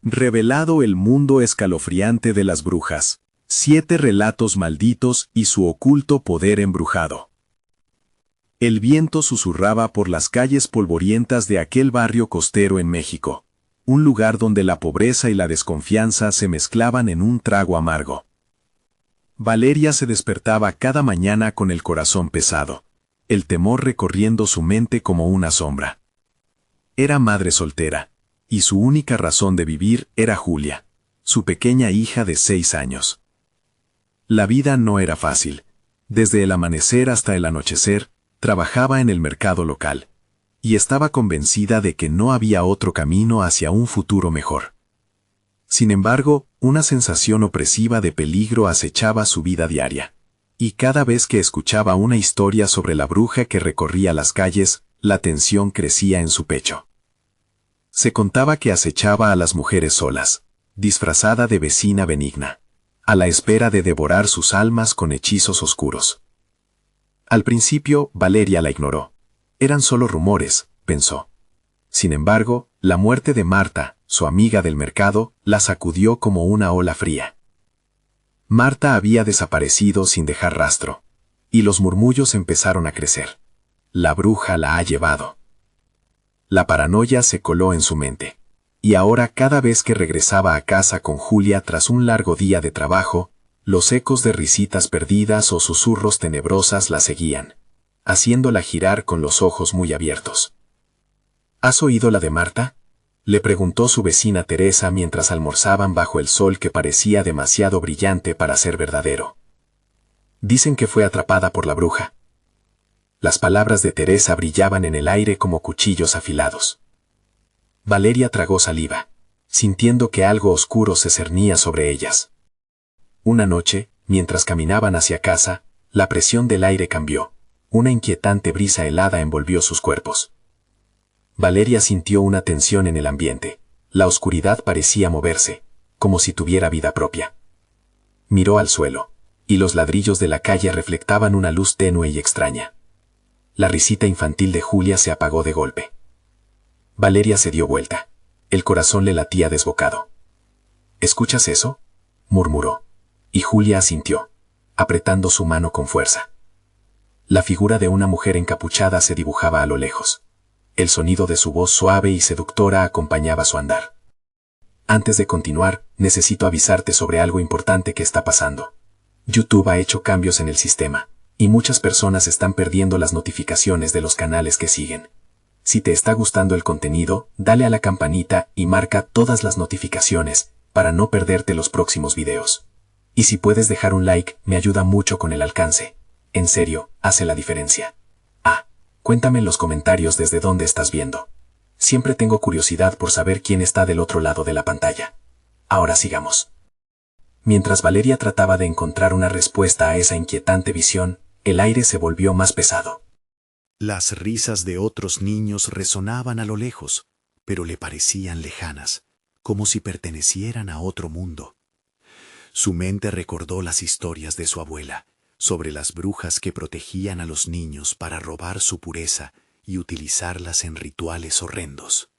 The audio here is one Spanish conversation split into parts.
Revelado el mundo escalofriante de las brujas. 7 relatos malditos y su oculto poder embrujado. El viento susurraba por las calles polvorientas de aquel barrio costero en México, un lugar donde la pobreza y la desconfianza se mezclaban en un trago amargo. Valeria se despertaba cada mañana con el corazón pesado, el temor recorriendo su mente como una sombra. Era madre soltera, y su única razón de vivir era Julia, su pequeña hija de 6 años. La vida no era fácil. Desde el amanecer hasta el anochecer, trabajaba en el mercado local, y estaba convencida de que no había otro camino hacia un futuro mejor. Sin embargo, una sensación opresiva de peligro acechaba su vida diaria, y cada vez que escuchaba una historia sobre la bruja que recorría las calles, la tensión crecía en su pecho. Se contaba que acechaba a las mujeres solas, disfrazada de vecina benigna, a la espera de devorar sus almas con hechizos oscuros. Al principio, Valeria la ignoró. Eran solo rumores, pensó. Sin embargo, la muerte de Marta, su amiga del mercado, la sacudió como una ola fría. Marta había desaparecido sin dejar rastro, y los murmullos empezaron a crecer. La bruja la ha llevado. La paranoia se coló en su mente, y ahora cada vez que regresaba a casa con Julia tras un largo día de trabajo, los ecos de risitas perdidas o susurros tenebrosas la seguían, haciéndola girar con los ojos muy abiertos. ¿Has oído la de Marta?, le preguntó su vecina Teresa mientras almorzaban bajo el sol que parecía demasiado brillante para ser verdadero. Dicen que fue atrapada por la bruja. Las palabras de Teresa brillaban en el aire como cuchillos afilados. Valeria tragó saliva, sintiendo que algo oscuro se cernía sobre ellas. Una noche, mientras caminaban hacia casa, la presión del aire cambió. Una inquietante brisa helada envolvió sus cuerpos. Valeria sintió una tensión en el ambiente. La oscuridad parecía moverse, como si tuviera vida propia. Miró al suelo, y los ladrillos de la calle reflectaban una luz tenue y extraña. La risita infantil de Julia se apagó de golpe. Valeria se dio vuelta. El corazón le latía desbocado. ¿Escuchas eso?, murmuró, y Julia asintió, apretando su mano con fuerza. La figura de una mujer encapuchada se dibujaba a lo lejos. El sonido de su voz suave y seductora acompañaba su andar. Antes de continuar, necesito avisarte sobre algo importante que está pasando. YouTube ha hecho cambios en el sistema, y muchas personas están perdiendo las notificaciones de los canales que siguen. Si te está gustando el contenido, dale a la campanita y marca todas las notificaciones para no perderte los próximos videos. Y si puedes dejar un like, me ayuda mucho con el alcance. En serio, hace la diferencia. Cuéntame en los comentarios desde dónde estás viendo. Siempre tengo curiosidad por saber quién está del otro lado de la pantalla. Ahora sigamos. Mientras Valeria trataba de encontrar una respuesta a esa inquietante visión, el aire se volvió más pesado. Las risas de otros niños resonaban a lo lejos, pero le parecían lejanas, como si pertenecieran a otro mundo. Su mente recordó las historias de su abuela, sobre las brujas que protegían a los niños para robar su pureza y utilizarlas en rituales horrendos.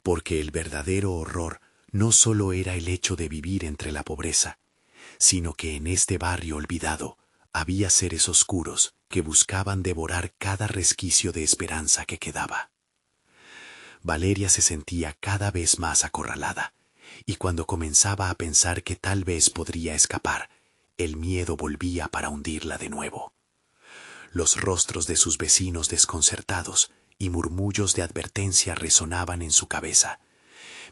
Porque el verdadero horror no solo era el hecho de vivir entre la pobreza, sino que en este barrio olvidado había seres oscuros que buscaban devorar cada resquicio de esperanza que quedaba. Valeria se sentía cada vez más acorralada, y cuando comenzaba a pensar que tal vez podría escapar, el miedo volvía para hundirla de nuevo. Los rostros de sus vecinos desconcertados y murmullos de advertencia resonaban en su cabeza,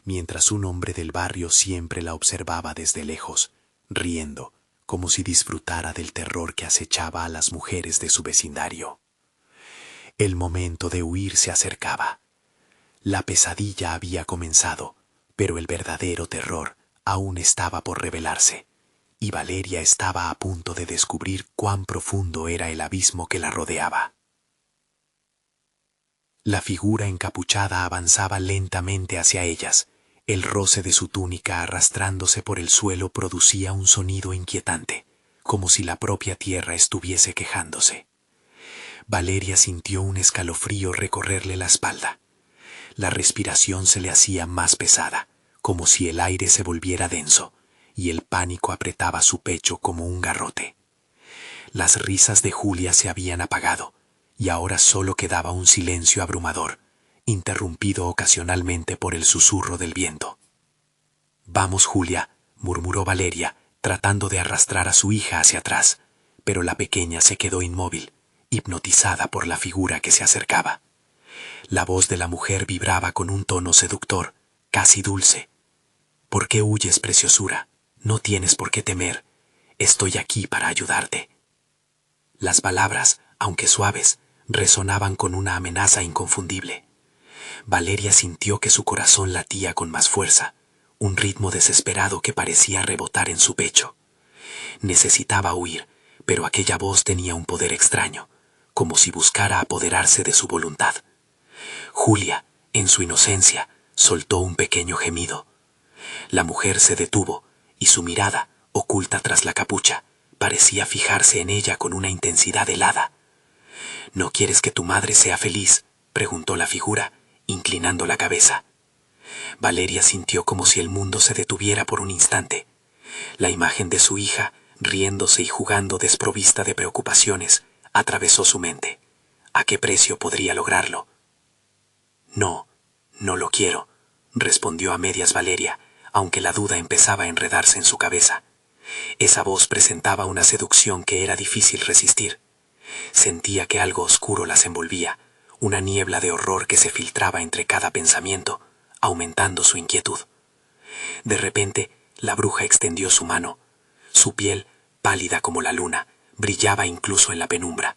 mientras un hombre del barrio siempre la observaba desde lejos, riendo, como si disfrutara del terror que acechaba a las mujeres de su vecindario. El momento de huir se acercaba. La pesadilla había comenzado, pero el verdadero terror aún estaba por revelarse, y Valeria estaba a punto de descubrir cuán profundo era el abismo que la rodeaba. La figura encapuchada avanzaba lentamente hacia ellas. El roce de su túnica arrastrándose por el suelo producía un sonido inquietante, como si la propia tierra estuviese quejándose. Valeria sintió un escalofrío recorrerle la espalda. La respiración se le hacía más pesada, como si el aire se volviera denso, y el pánico apretaba su pecho como un garrote. Las risas de Julia se habían apagado, y ahora solo quedaba un silencio abrumador, interrumpido ocasionalmente por el susurro del viento. «Vamos, Julia», murmuró Valeria, tratando de arrastrar a su hija hacia atrás, pero la pequeña se quedó inmóvil, hipnotizada por la figura que se acercaba. La voz de la mujer vibraba con un tono seductor, casi dulce. «¿Por qué huyes, preciosura? No tienes por qué temer. Estoy aquí para ayudarte». Las palabras, aunque suaves, resonaban con una amenaza inconfundible. Valeria sintió que su corazón latía con más fuerza, un ritmo desesperado que parecía rebotar en su pecho. Necesitaba huir, pero aquella voz tenía un poder extraño, como si buscara apoderarse de su voluntad. Julia, en su inocencia, soltó un pequeño gemido. La mujer se detuvo, y su mirada, oculta tras la capucha, parecía fijarse en ella con una intensidad helada. «¿No quieres que tu madre sea feliz?», preguntó la figura, inclinando la cabeza. Valeria sintió como si el mundo se detuviera por un instante. La imagen de su hija, riéndose y jugando desprovista de preocupaciones, atravesó su mente. ¿A qué precio podría lograrlo? «No, no lo quiero», respondió a medias Valeria, aunque la duda empezaba a enredarse en su cabeza. Esa voz presentaba una seducción que era difícil resistir. Sentía que algo oscuro las envolvía, una niebla de horror que se filtraba entre cada pensamiento, aumentando su inquietud. De repente, la bruja extendió su mano. Su piel, pálida como la luna, brillaba incluso en la penumbra.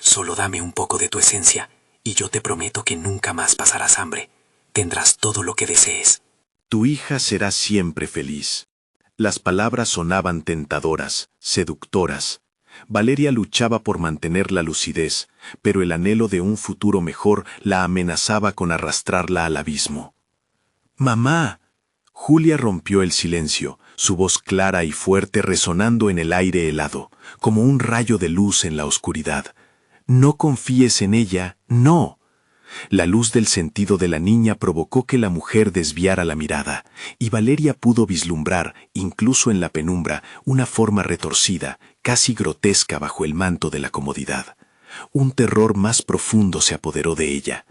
«Solo dame un poco de tu esencia, y yo te prometo que nunca más pasarás hambre. Tendrás todo lo que desees». Tu hija será siempre feliz. Las palabras sonaban tentadoras, seductoras. Valeria luchaba por mantener la lucidez, pero el anhelo de un futuro mejor la amenazaba con arrastrarla al abismo. «¡Mamá!». Julia rompió el silencio, su voz clara y fuerte resonando en el aire helado, como un rayo de luz en la oscuridad. «No confíes en ella, no». La luz del sentido de la niña provocó que la mujer desviara la mirada, y Valeria pudo vislumbrar, incluso en la penumbra, una forma retorcida, casi grotesca bajo el manto de la comodidad. Un terror más profundo se apoderó de ella.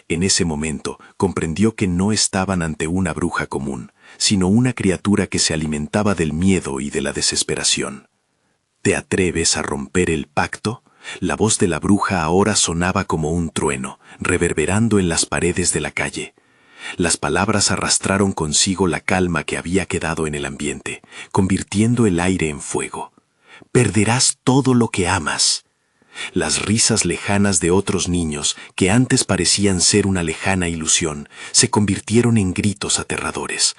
En ese momento comprendió que no estaban ante una bruja común, sino una criatura que se alimentaba del miedo y de la desesperación. «¿Te atreves a romper el pacto?». La voz de la bruja ahora sonaba como un trueno, reverberando en las paredes de la calle. Las palabras arrastraron consigo la calma que había quedado en el ambiente, convirtiendo el aire en fuego. «Perderás todo lo que amas». Las risas lejanas de otros niños, que antes parecían ser una lejana ilusión, se convirtieron en gritos aterradores.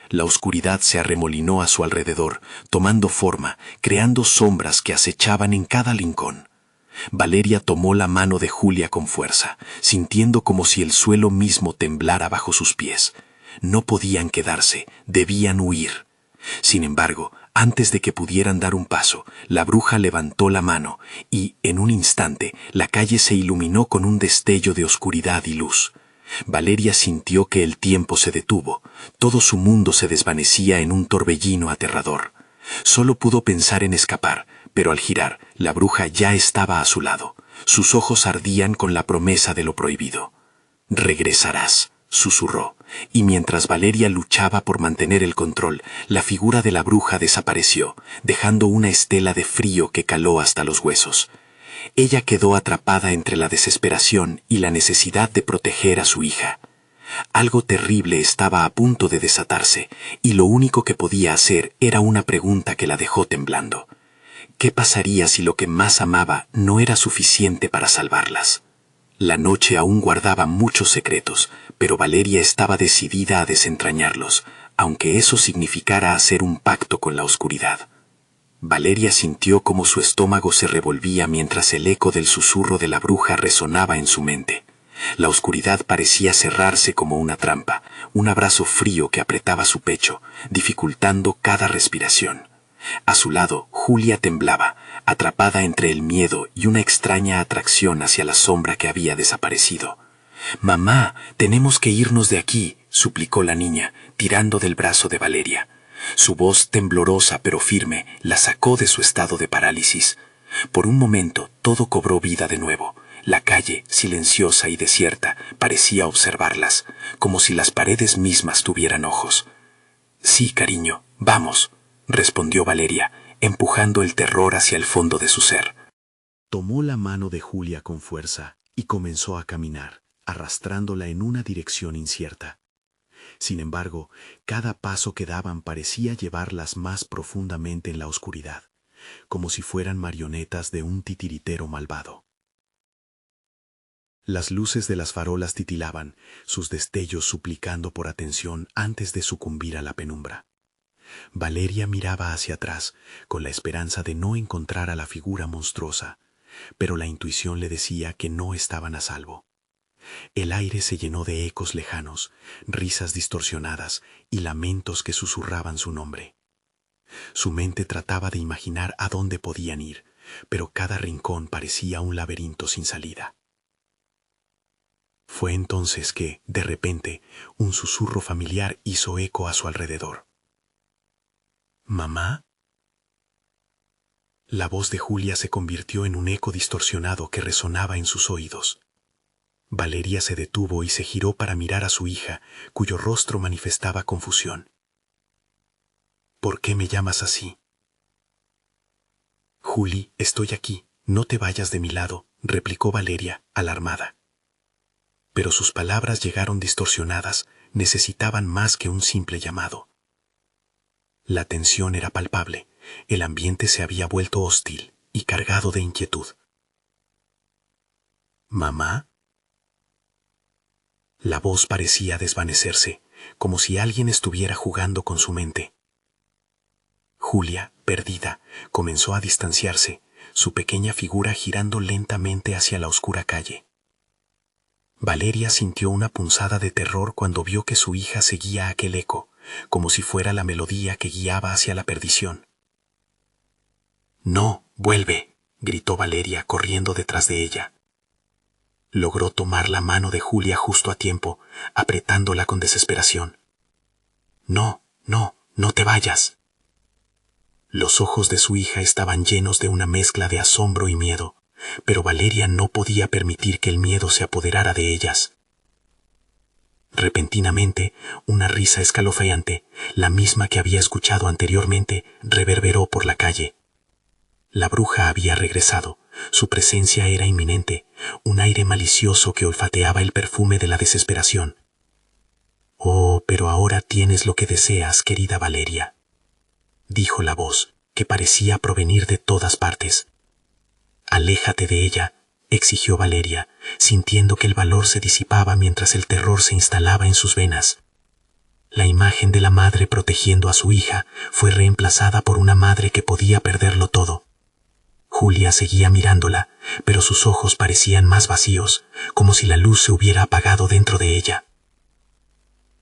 La oscuridad se arremolinó a su alrededor, tomando forma, creando sombras que acechaban en cada rincón. Valeria tomó la mano de Julia con fuerza, sintiendo como si el suelo mismo temblara bajo sus pies. No podían quedarse, debían huir. Sin embargo, antes de que pudieran dar un paso, la bruja levantó la mano y, en un instante, la calle se iluminó con un destello de oscuridad y luz. Valeria sintió que el tiempo se detuvo, todo su mundo se desvanecía en un torbellino aterrador. Solo pudo pensar en escapar, pero al girar, la bruja ya estaba a su lado. Sus ojos ardían con la promesa de lo prohibido. «Regresarás», susurró, y mientras Valeria luchaba por mantener el control, la figura de la bruja desapareció, dejando una estela de frío que caló hasta los huesos. Ella quedó atrapada entre la desesperación y la necesidad de proteger a su hija. Algo terrible estaba a punto de desatarse, y lo único que podía hacer era una pregunta que la dejó temblando. ¿Qué pasaría si lo que más amaba no era suficiente para salvarlas? La noche aún guardaba muchos secretos, pero Valeria estaba decidida a desentrañarlos, aunque eso significara hacer un pacto con la oscuridad. Valeria sintió cómo su estómago se revolvía mientras el eco del susurro de la bruja resonaba en su mente. La oscuridad parecía cerrarse como una trampa, un abrazo frío que apretaba su pecho, dificultando cada respiración. A su lado, Julia temblaba, atrapada entre el miedo y una extraña atracción hacia la sombra que había desaparecido. «Mamá, tenemos que irnos de aquí», suplicó la niña, tirando del brazo de Valeria. Su voz temblorosa pero firme la sacó de su estado de parálisis. Por un momento todo cobró vida de nuevo. La calle, silenciosa y desierta, parecía observarlas, como si las paredes mismas tuvieran ojos. «Sí, cariño, vamos», respondió Valeria, empujando el terror hacia el fondo de su ser. Tomó la mano de Julia con fuerza y comenzó a caminar, arrastrándola en una dirección incierta. Sin embargo, cada paso que daban parecía llevarlas más profundamente en la oscuridad, como si fueran marionetas de un titiritero malvado. Las luces de las farolas titilaban, sus destellos suplicando por atención antes de sucumbir a la penumbra. Valeria miraba hacia atrás, con la esperanza de no encontrar a la figura monstruosa, pero la intuición le decía que no estaban a salvo. El aire se llenó de ecos lejanos, risas distorsionadas y lamentos que susurraban su nombre. Su mente trataba de imaginar a dónde podían ir, pero cada rincón parecía un laberinto sin salida. Fue entonces que, de repente, un susurro familiar hizo eco a su alrededor. ¿Mamá? La voz de Julia se convirtió en un eco distorsionado que resonaba en sus oídos. Valeria se detuvo y se giró para mirar a su hija, cuyo rostro manifestaba confusión. ¿Por qué me llamas así? Juli, estoy aquí, no te vayas de mi lado, replicó Valeria, alarmada. Pero sus palabras llegaron distorsionadas, necesitaban más que un simple llamado. La tensión era palpable, el ambiente se había vuelto hostil y cargado de inquietud. ¿Mamá? La voz parecía desvanecerse, como si alguien estuviera jugando con su mente. Julia, perdida, comenzó a distanciarse, su pequeña figura girando lentamente hacia la oscura calle. Valeria sintió una punzada de terror cuando vio que su hija seguía aquel eco, como si fuera la melodía que guiaba hacia la perdición. «No, vuelve», gritó Valeria corriendo detrás de ella. Logró tomar la mano de Julia justo a tiempo, apretándola con desesperación. «No, no, no te vayas». Los ojos de su hija estaban llenos de una mezcla de asombro y miedo, pero Valeria no podía permitir que el miedo se apoderara de ellas. Repentinamente, una risa escalofriante, la misma que había escuchado anteriormente, reverberó por la calle. La bruja había regresado. Su presencia era inminente, un aire malicioso que olfateaba el perfume de la desesperación. «Oh, pero ahora tienes lo que deseas, querida Valeria», dijo la voz, que parecía provenir de todas partes. «Aléjate de ella», exigió Valeria, sintiendo que el valor se disipaba mientras el terror se instalaba en sus venas. La imagen de la madre protegiendo a su hija fue reemplazada por una madre que podía perderlo todo. Julia seguía mirándola, pero sus ojos parecían más vacíos, como si la luz se hubiera apagado dentro de ella.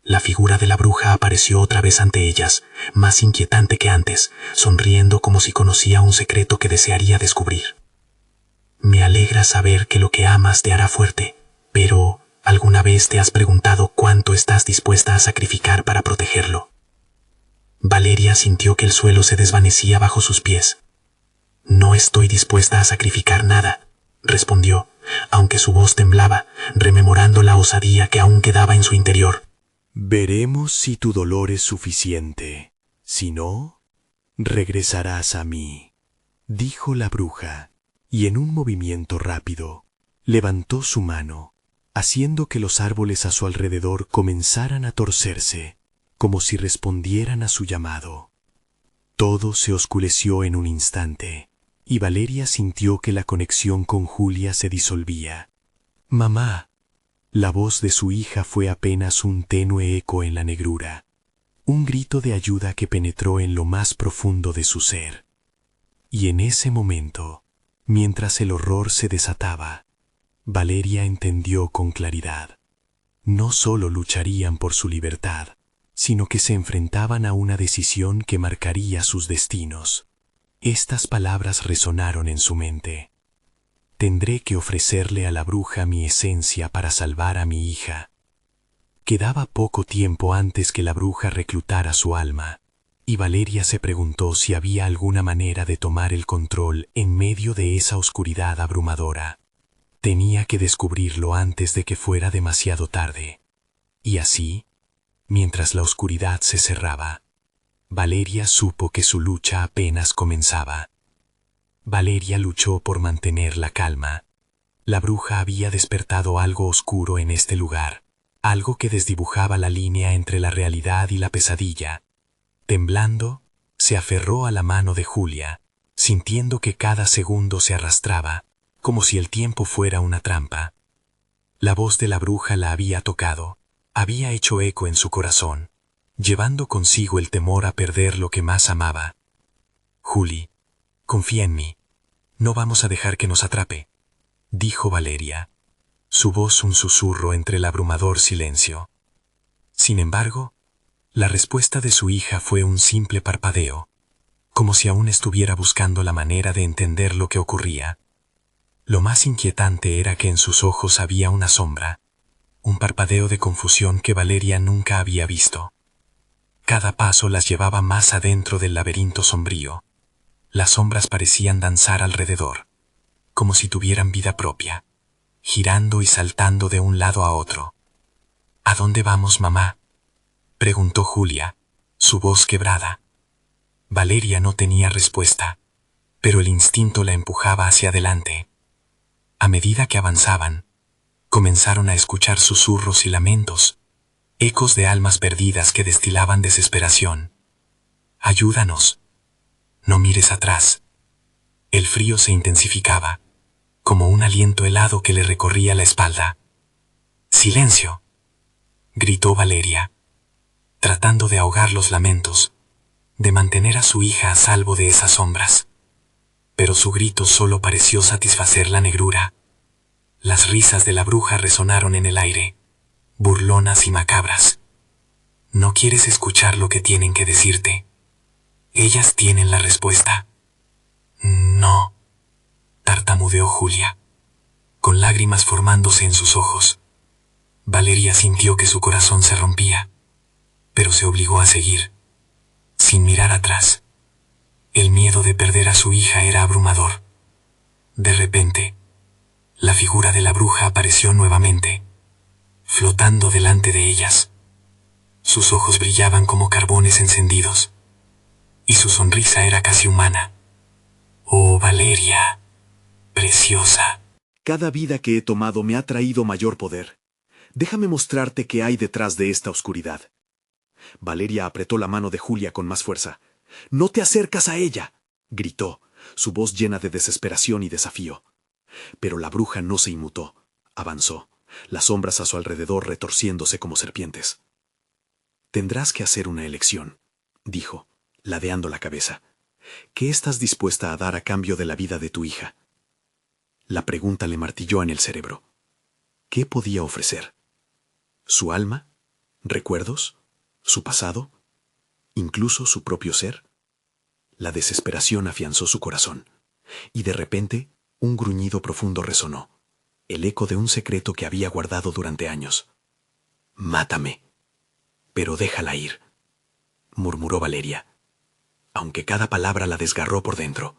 La figura de la bruja apareció otra vez ante ellas, más inquietante que antes, sonriendo como si conocía un secreto que desearía descubrir. «Me alegra saber que lo que amas te hará fuerte, pero ¿alguna vez te has preguntado cuánto estás dispuesta a sacrificar para protegerlo?» Valeria sintió que el suelo se desvanecía bajo sus pies. «No estoy dispuesta a sacrificar nada», respondió, aunque su voz temblaba, rememorando la osadía que aún quedaba en su interior. «Veremos si tu dolor es suficiente. Si no, regresarás a mí», dijo la bruja, y en un movimiento rápido levantó su mano, haciendo que los árboles a su alrededor comenzaran a torcerse, como si respondieran a su llamado. Todo se oscureció en un instante, y Valeria sintió que la conexión con Julia se disolvía. «Mamá». La voz de su hija fue apenas un tenue eco en la negrura, un grito de ayuda que penetró en lo más profundo de su ser. Y en ese momento, mientras el horror se desataba, Valeria entendió con claridad. No solo lucharían por su libertad, sino que se enfrentaban a una decisión que marcaría sus destinos. Estas palabras resonaron en su mente. Tendré que ofrecerle a la bruja mi esencia para salvar a mi hija. Quedaba poco tiempo antes que la bruja reclutara su alma, y Valeria se preguntó si había alguna manera de tomar el control en medio de esa oscuridad abrumadora. Tenía que descubrirlo antes de que fuera demasiado tarde. Y así, mientras la oscuridad se cerraba, Valeria supo que su lucha apenas comenzaba. Valeria luchó por mantener la calma. La bruja había despertado algo oscuro en este lugar, algo que desdibujaba la línea entre la realidad y la pesadilla. Temblando, se aferró a la mano de Julia, sintiendo que cada segundo se arrastraba, como si el tiempo fuera una trampa. La voz de la bruja la había tocado, había hecho eco en su corazón, llevando consigo el temor a perder lo que más amaba. «Juli, confía en mí. No vamos a dejar que nos atrape», dijo Valeria, su voz un susurro entre el abrumador silencio. Sin embargo, la respuesta de su hija fue un simple parpadeo, como si aún estuviera buscando la manera de entender lo que ocurría. Lo más inquietante era que en sus ojos había una sombra, un parpadeo de confusión que Valeria nunca había visto. Cada paso las llevaba más adentro del laberinto sombrío. Las sombras parecían danzar alrededor, como si tuvieran vida propia, girando y saltando de un lado a otro. «¿A dónde vamos, mamá?», preguntó Julia, su voz quebrada. Valeria no tenía respuesta, pero el instinto la empujaba hacia adelante. A medida que avanzaban, comenzaron a escuchar susurros y lamentos, ecos de almas perdidas que destilaban desesperación. «Ayúdanos. No mires atrás». El frío se intensificaba, como un aliento helado que le recorría la espalda. «¡Silencio!», gritó Valeria, tratando de ahogar los lamentos, de mantener a su hija a salvo de esas sombras. Pero su grito solo pareció satisfacer la negrura. Las risas de la bruja resonaron en el aire, burlonas y macabras. «No quieres escuchar lo que tienen que decirte. Ellas tienen la respuesta». «No», tartamudeó Julia, con lágrimas formándose en sus ojos. Valeria sintió que su corazón se rompía, pero se obligó a seguir, sin mirar atrás. El miedo de perder a su hija era abrumador. De repente, la figura de la bruja apareció nuevamente, flotando delante de ellas. Sus ojos brillaban como carbones encendidos, y su sonrisa era casi humana. «Oh, Valeria, preciosa». Cada vida que he tomado me ha traído mayor poder. Déjame mostrarte qué hay detrás de esta oscuridad. Valeria apretó la mano de Julia con más fuerza. «¡No te acercas a ella!», gritó, su voz llena de desesperación y desafío. Pero la bruja no se inmutó. Avanzó, las sombras a su alrededor retorciéndose como serpientes. «Tendrás que hacer una elección», dijo, ladeando la cabeza. «¿Qué estás dispuesta a dar a cambio de la vida de tu hija?». La pregunta le martilló en el cerebro. ¿Qué podía ofrecer? ¿Su alma? ¿Recuerdos? ¿Su pasado? ¿Incluso su propio ser? La desesperación afianzó su corazón, y de repente un gruñido profundo resonó, el eco de un secreto que había guardado durante años. «Mátame, pero déjala ir», murmuró Valeria, aunque cada palabra la desgarró por dentro.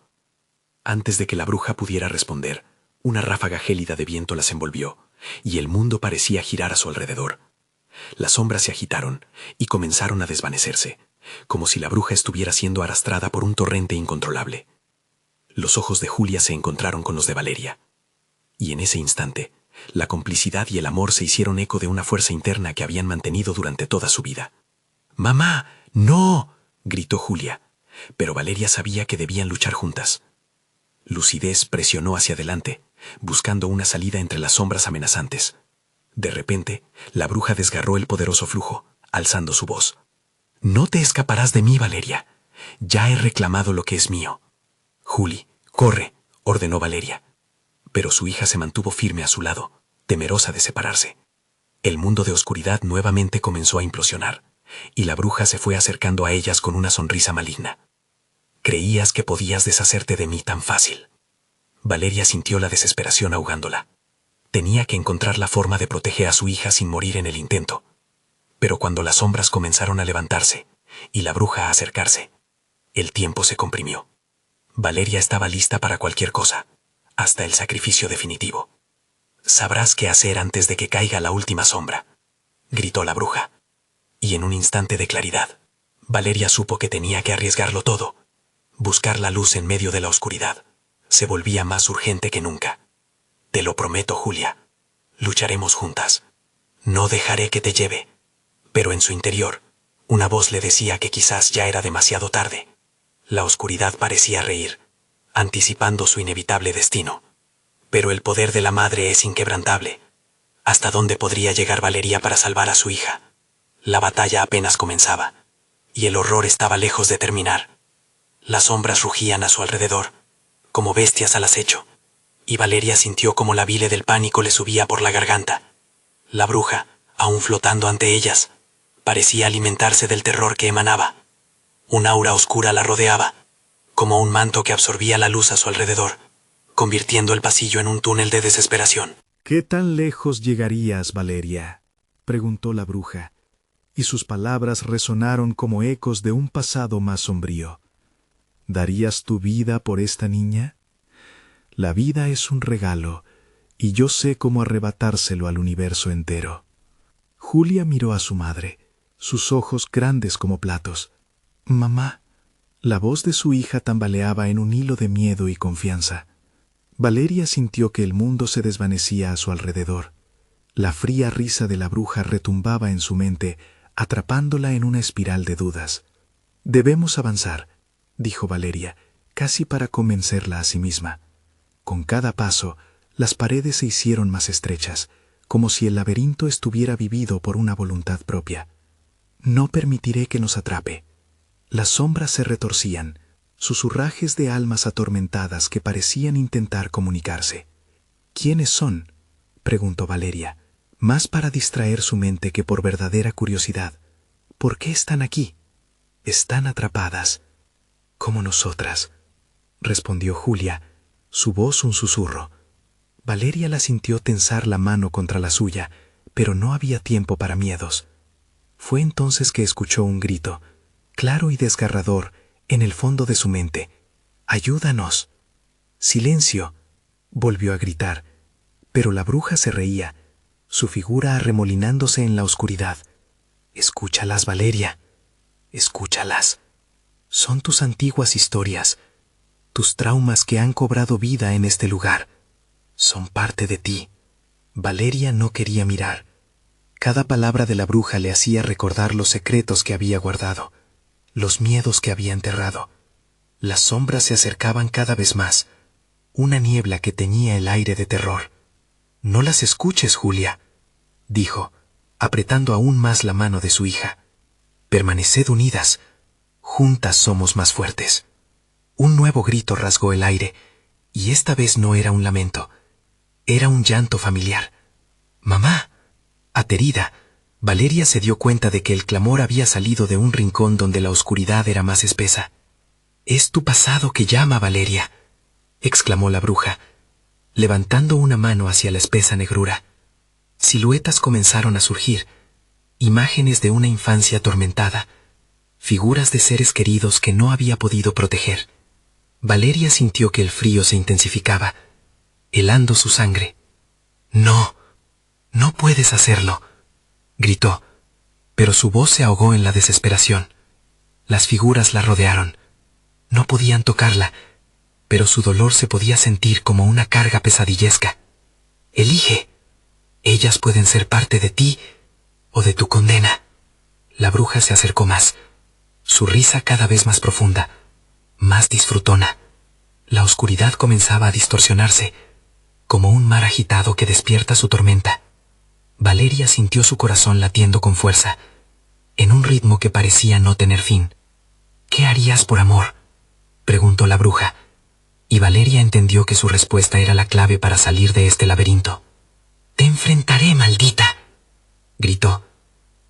Antes de que la bruja pudiera responder, una ráfaga gélida de viento las envolvió, y el mundo parecía girar a su alrededor. Las sombras se agitaron y comenzaron a desvanecerse, como si la bruja estuviera siendo arrastrada por un torrente incontrolable. Los ojos de Julia se encontraron con los de Valeria, y en ese instante, la complicidad y el amor se hicieron eco de una fuerza interna que habían mantenido durante toda su vida. «¡Mamá, no!», gritó Julia, pero Valeria sabía que debían luchar juntas. Lucidez presionó hacia adelante, buscando una salida entre las sombras amenazantes. De repente, la bruja desgarró el poderoso flujo, alzando su voz. «No te escaparás de mí, Valeria. Ya he reclamado lo que es mío». «Juli, corre», ordenó Valeria. Pero su hija se mantuvo firme a su lado, temerosa de separarse. El mundo de oscuridad nuevamente comenzó a implosionar, y la bruja se fue acercando a ellas con una sonrisa maligna. «Creías que podías deshacerte de mí tan fácil». Valeria sintió la desesperación ahogándola. Tenía que encontrar la forma de proteger a su hija sin morir en el intento. Pero cuando las sombras comenzaron a levantarse y la bruja a acercarse, el tiempo se comprimió. Valeria estaba lista para cualquier cosa, hasta el sacrificio definitivo. «Sabrás qué hacer antes de que caiga la última sombra», gritó la bruja. Y en un instante de claridad, Valeria supo que tenía que arriesgarlo todo. Buscar la luz en medio de la oscuridad se volvía más urgente que nunca. «Te lo prometo, Julia. Lucharemos juntas. No dejaré que te lleve». Pero en su interior, una voz le decía que quizás ya era demasiado tarde. La oscuridad parecía reír, anticipando su inevitable destino. Pero el poder de la madre es inquebrantable. ¿Hasta dónde podría llegar Valeria para salvar a su hija? La batalla apenas comenzaba, y el horror estaba lejos de terminar. Las sombras rugían a su alrededor, como bestias al acecho, y Valeria sintió como la bile del pánico le subía por la garganta. La bruja, aún flotando ante ellas, parecía alimentarse del terror que emanaba. Un aura oscura la rodeaba, como un manto que absorbía la luz a su alrededor, convirtiendo el pasillo en un túnel de desesperación. ¿Qué tan lejos llegarías, Valeria?, preguntó la bruja, y sus palabras resonaron como ecos de un pasado más sombrío. ¿Darías tu vida por esta niña? La vida es un regalo, y yo sé cómo arrebatárselo al universo entero. Julia miró a su madre, sus ojos grandes como platos. «Mamá». La voz de su hija tambaleaba en un hilo de miedo y confianza. Valeria sintió que el mundo se desvanecía a su alrededor. La fría risa de la bruja retumbaba en su mente, atrapándola en una espiral de dudas. «Debemos avanzar», dijo Valeria, casi para convencerla a sí misma. Con cada paso, las paredes se hicieron más estrechas, como si el laberinto estuviera vivido por una voluntad propia. «No permitiré que nos atrape». Las sombras se retorcían, susurrajes de almas atormentadas que parecían intentar comunicarse. «¿Quiénes son?», preguntó Valeria, más para distraer su mente que por verdadera curiosidad. «¿Por qué están aquí?». «Están atrapadas, como nosotras», respondió Julia, su voz un susurro. Valeria la sintió tensar la mano contra la suya, pero no había tiempo para miedos. Fue entonces que escuchó un grito, claro y desgarrador, en el fondo de su mente. «¡Ayúdanos!». «¡Silencio!», volvió a gritar, pero la bruja se reía, su figura arremolinándose en la oscuridad. «Escúchalas, Valeria, escúchalas. Son tus antiguas historias, tus traumas que han cobrado vida en este lugar. Son parte de ti». Valeria no quería mirar. Cada palabra de la bruja le hacía recordar los secretos que había guardado, los miedos que había enterrado. Las sombras se acercaban cada vez más, una niebla que teñía el aire de terror. «No las escuches, Julia», dijo, apretando aún más la mano de su hija. «Permaneced unidas, juntas somos más fuertes». Un nuevo grito rasgó el aire, y esta vez no era un lamento, era un llanto familiar. «¡Mamá!». Aterida, Valeria se dio cuenta de que el clamor había salido de un rincón donde la oscuridad era más espesa. «Es tu pasado que llama, Valeria», exclamó la bruja, levantando una mano hacia la espesa negrura. Siluetas comenzaron a surgir, imágenes de una infancia atormentada, figuras de seres queridos que no había podido proteger. Valeria sintió que el frío se intensificaba, helando su sangre. «No, no puedes hacerlo», gritó, pero su voz se ahogó en la desesperación. Las figuras la rodearon. No podían tocarla, pero su dolor se podía sentir como una carga pesadillesca. «Elige. Ellas pueden ser parte de ti o de tu condena». La bruja se acercó más, su risa cada vez más profunda, más disfrutona. La oscuridad comenzaba a distorsionarse, como un mar agitado que despierta su tormenta. Valeria sintió su corazón latiendo con fuerza, en un ritmo que parecía no tener fin. «¿Qué harías por amor?», preguntó la bruja, y Valeria entendió que su respuesta era la clave para salir de este laberinto. «Te enfrentaré, maldita», gritó,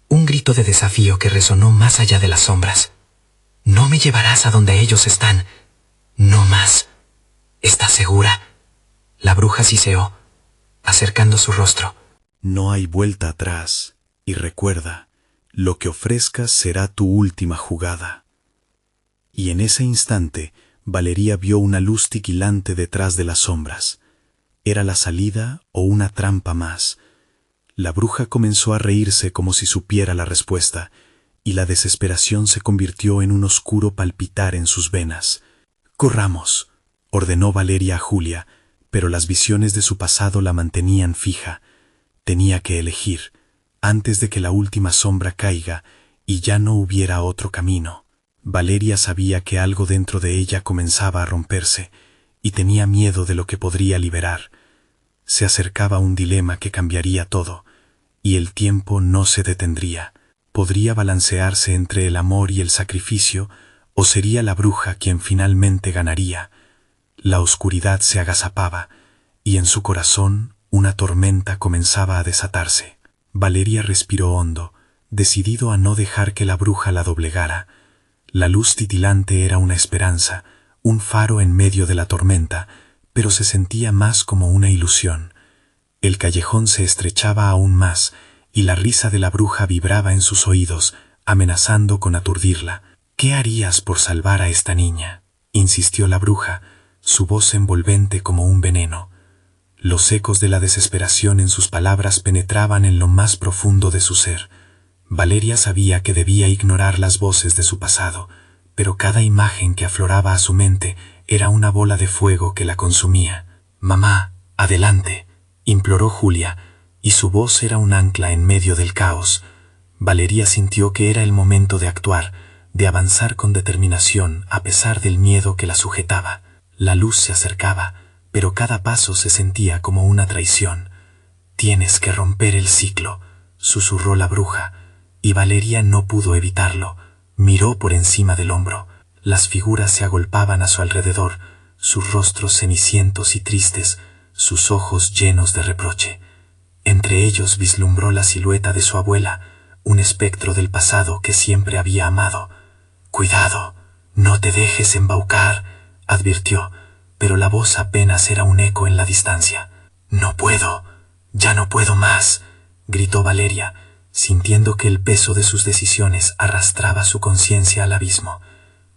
un grito de desafío que resonó más allá de las sombras. «No me llevarás a donde ellos están. No más. ¿Estás segura?». La bruja siseó, acercando su rostro. No hay vuelta atrás, y recuerda, Lo que ofrezcas será tu última jugada. Y en ese instante, Valeria vio una luz titilante detrás de las sombras. ¿Era la salida o una trampa más? La bruja comenzó a reírse como si supiera la respuesta, y la desesperación se convirtió en un oscuro palpitar en sus venas. «Corramos», ordenó Valeria a Julia, pero las visiones de su pasado la mantenían fija. Tenía que elegir, antes de que la última sombra caiga y ya no hubiera otro camino. Valeria sabía que algo dentro de ella comenzaba a romperse, y tenía miedo de lo que podría liberar. Se acercaba un dilema que cambiaría todo, y el tiempo no se detendría. Podría balancearse entre el amor y el sacrificio, o sería la bruja quien finalmente ganaría. La oscuridad se agazapaba, y en su corazón una tormenta comenzaba a desatarse. Valeria respiró hondo, decidido a no dejar que la bruja la doblegara. La luz titilante era una esperanza, un faro en medio de la tormenta, pero se sentía más como una ilusión. El callejón se estrechaba aún más, y la risa de la bruja vibraba en sus oídos, amenazando con aturdirla. «¿Qué harías por salvar a esta niña?», insistió la bruja, su voz envolvente como un veneno. Los ecos de la desesperación en sus palabras penetraban en lo más profundo de su ser. Valeria sabía que debía ignorar las voces de su pasado, pero cada imagen que afloraba a su mente era una bola de fuego que la consumía. «Mamá, adelante», imploró Julia, y su voz era un ancla en medio del caos. Valeria sintió que era el momento de actuar, de avanzar con determinación a pesar del miedo que la sujetaba. La luz se acercaba, pero cada paso se sentía como una traición. «Tienes que romper el ciclo», susurró la bruja, y Valeria no pudo evitarlo. Miró por encima del hombro. Las figuras se agolpaban a su alrededor, sus rostros cenicientos y tristes, sus ojos llenos de reproche. Entre ellos vislumbró la silueta de su abuela, un espectro del pasado que siempre había amado. «Cuidado, no te dejes embaucar», advirtió, pero la voz apenas era un eco en la distancia. «No puedo, ya no puedo más», gritó Valeria, sintiendo que el peso de sus decisiones arrastraba su conciencia al abismo.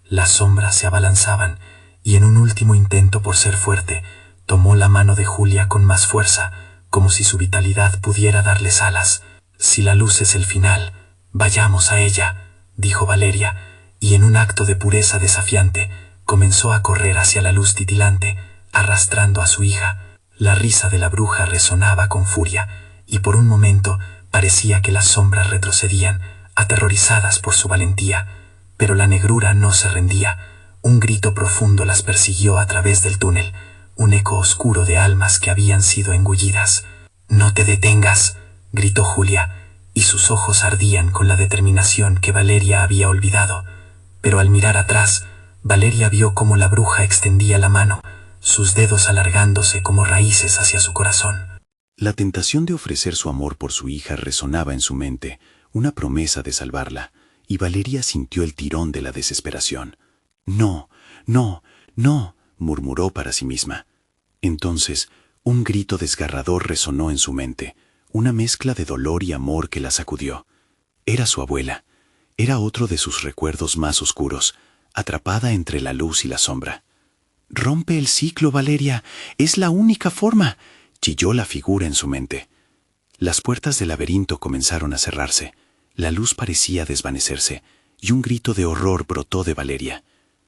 Las sombras se abalanzaban, y en un último intento por ser fuerte, tomó la mano de Julia con más fuerza, como si su vitalidad pudiera darles alas. «Si la luz es el final, vayamos a ella», dijo Valeria, y en un acto de pureza desafiante, comenzó a correr hacia la luz titilante, arrastrando a su hija. La risa de la bruja resonaba con furia, y por un momento parecía que las sombras retrocedían, aterrorizadas por su valentía, pero la negrura no se rendía. Un grito profundo las persiguió a través del túnel, un eco oscuro de almas que habían sido engullidas. «No te detengas», gritó Julia, y sus ojos ardían con la determinación que Valeria había olvidado. Pero al mirar atrás, Valeria vio cómo la bruja extendía la mano, sus dedos alargándose como raíces hacia su corazón. La tentación de ofrecer su amor por su hija resonaba en su mente, una promesa de salvarla, y Valeria sintió el tirón de la desesperación. «No, no, no», murmuró para sí misma. Entonces, un grito desgarrador resonó en su mente, una mezcla de dolor y amor que la sacudió. Era su abuela, era otro de sus recuerdos más oscuros, atrapada entre la luz y la sombra. «Rompe el ciclo, Valeria, es la única forma», chilló la figura en su mente. Las puertas del laberinto comenzaron a cerrarse, la luz parecía desvanecerse, y un grito de horror brotó de Valeria.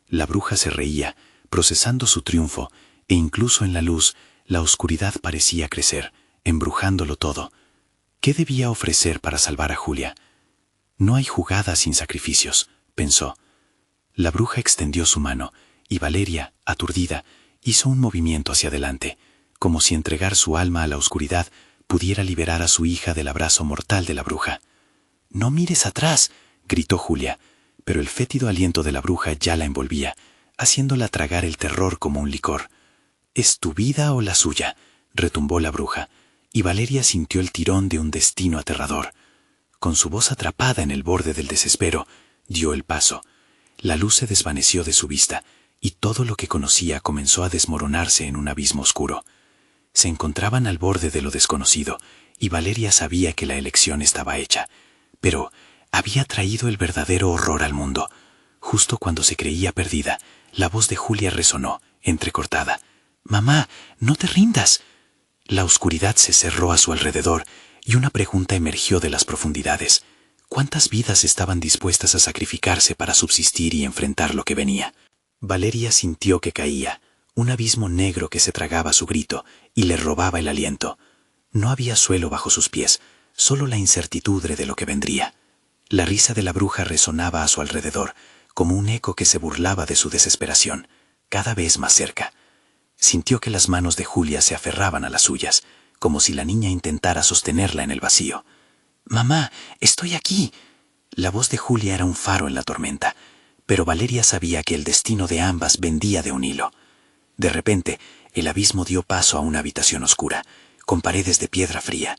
La bruja se reía, procesando su triunfo, e incluso en la luz, la oscuridad parecía crecer, embrujándolo todo. ¿Qué debía ofrecer para salvar a Julia? «No hay jugada sin sacrificios», pensó. La bruja extendió su mano, y Valeria, aturdida, hizo un movimiento hacia adelante, como si entregar su alma a la oscuridad pudiera liberar a su hija del abrazo mortal de la bruja. «No mires atrás», gritó Julia, pero el fétido aliento de la bruja ya la envolvía, haciéndola tragar el terror como un licor. «¿Es tu vida o la suya?», retumbó la bruja, y Valeria sintió el tirón de un destino aterrador. Con su voz atrapada en el borde del desespero, dio el paso. La luz se desvaneció de su vista, y todo lo que conocía comenzó a desmoronarse en un abismo oscuro. Se encontraban al borde de lo desconocido, y Valeria sabía que la elección estaba hecha. Pero, Había traído el verdadero horror al mundo. Justo cuando se creía perdida, la voz de Julia resonó, entrecortada. «Mamá, no te rindas». La oscuridad se cerró a su alrededor y una pregunta emergió de las profundidades. ¿Cuántas vidas estaban dispuestas a sacrificarse para subsistir y enfrentar lo que venía? Valeria sintió que caía, un abismo negro que se tragaba su grito y le robaba el aliento. No había suelo bajo sus pies, solo la incertidumbre de lo que vendría. La risa de la bruja resonaba a su alrededor, como un eco que se burlaba de su desesperación, cada vez más cerca. Sintió que las manos de Julia se aferraban a las suyas, como si la niña intentara sostenerla en el vacío. «Mamá, estoy aquí». La voz de Julia era un faro en la tormenta, pero Valeria sabía que el destino de ambas pendía de un hilo. De repente, el abismo dio paso a una habitación oscura, con paredes de piedra fría.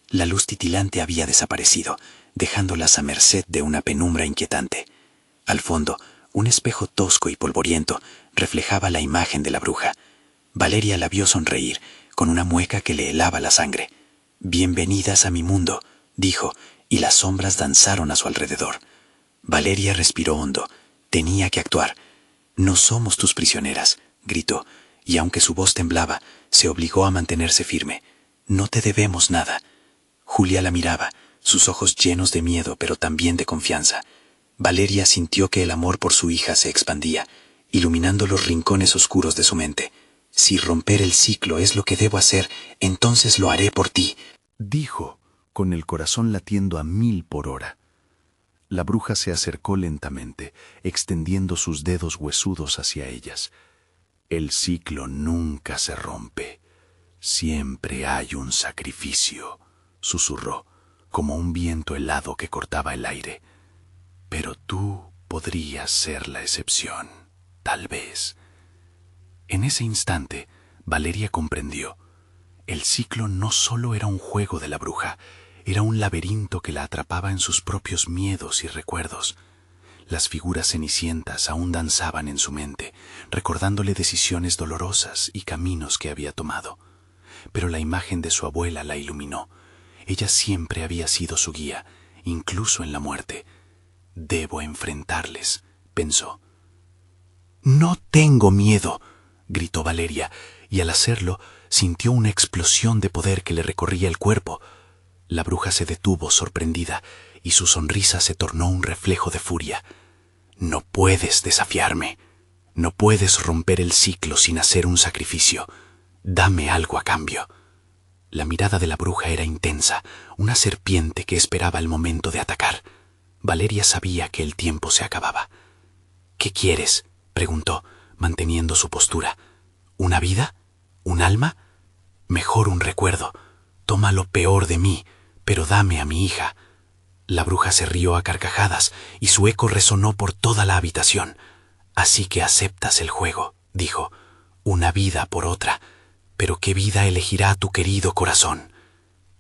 La luz titilante había desaparecido, dejándolas a merced de una penumbra inquietante. Al fondo, un espejo tosco y polvoriento reflejaba la imagen de la bruja. Valeria la vio sonreír, con una mueca que le helaba la sangre. «Bienvenidas a mi mundo», dijo, y las sombras danzaron a su alrededor. Valeria respiró hondo. Tenía que actuar. «No somos tus prisioneras», gritó, y aunque su voz temblaba, se obligó a mantenerse firme. «No te debemos nada». Julia la miraba, sus ojos llenos de miedo pero también de confianza. Valeria sintió que el amor por su hija se expandía, iluminando los rincones oscuros de su mente. «Si romper el ciclo es lo que debo hacer, entonces lo haré por ti», dijo, con el corazón latiendo a 1000 por hora. La bruja se acercó lentamente, extendiendo sus dedos huesudos hacia ellas. «El ciclo nunca se rompe. Siempre hay un sacrificio», susurró, como un viento helado que cortaba el aire. «Pero tú podrías ser la excepción, tal vez». En ese instante, Valeria comprendió. El ciclo no solo era un juego de la bruja, era un laberinto que la atrapaba en sus propios miedos y recuerdos. Las figuras cenicientas aún danzaban en su mente, recordándole decisiones dolorosas y caminos que había tomado. Pero la imagen de su abuela la iluminó. Ella siempre había sido su guía, incluso en la muerte. «Debo enfrentarles», pensó. «No tengo miedo», gritó Valeria, y al hacerlo sintió una explosión de poder que le recorría el cuerpo. La bruja se detuvo sorprendida y su sonrisa se tornó un reflejo de furia. «No puedes desafiarme. No puedes romper el ciclo sin hacer un sacrificio. Dame algo a cambio». La mirada de la bruja era intensa, una serpiente que esperaba el momento de atacar. Valeria sabía que el tiempo se acababa. «¿Qué quieres?», preguntó, manteniendo su postura. «¿Una vida? ¿Un alma? Mejor un recuerdo. Toma lo peor de mí, pero dame a mi hija». La bruja se rió a carcajadas y su eco resonó por toda la habitación. «Así que aceptas el juego», dijo. «Una vida por otra. Pero ¿qué vida elegirá tu querido corazón?».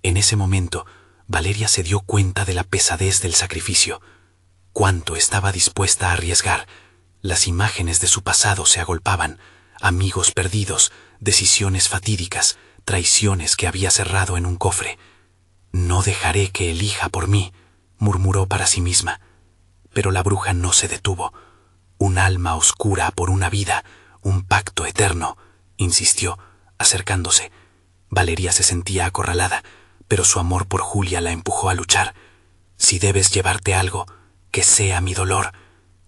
En ese momento, Valeria se dio cuenta de la pesadez del sacrificio. Cuánto estaba dispuesta a arriesgar. Las imágenes de su pasado se agolpaban, amigos perdidos, decisiones fatídicas, traiciones que había cerrado en un cofre. «No dejaré que elija por mí», murmuró para sí misma. Pero la bruja no se detuvo. «Un alma oscura por una vida, un pacto eterno», insistió, acercándose. Valeria se sentía acorralada, pero su amor por Julia la empujó a luchar. «Si debes llevarte algo, que sea mi dolor,